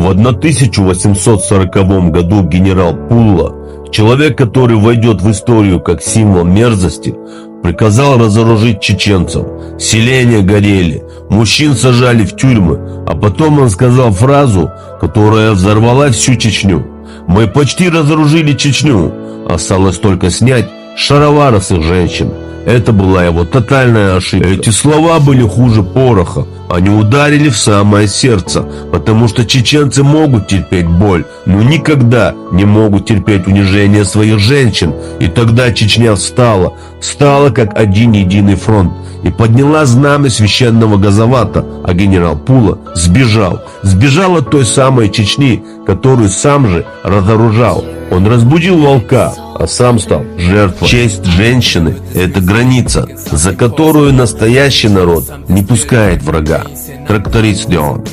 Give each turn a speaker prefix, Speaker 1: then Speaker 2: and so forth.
Speaker 1: В 1840 году генерал Пулла, человек, который войдет в историю как символ мерзости, приказал разоружить чеченцев. Селения горели, мужчин сажали в тюрьмы, а потом он сказал фразу, которая взорвала всю Чечню. «Мы почти разоружили Чечню, осталось только снять шаровары с их женщин». Это была его тотальная ошибка. Эти слова были хуже пороха. Они ударили в самое сердце, потому что чеченцы могут терпеть боль, но никогда не могут терпеть унижение своих женщин. И тогда Чечня встала как один единый фронт и подняла знамя священного Газавата, а генерал Пула сбежал от той самой Чечни, которую сам же разоружал. Он разбудил волка, а сам стал жертвой. Честь женщины – это граница, за которую настоящий народ не пускает врага. Тракторист Леон.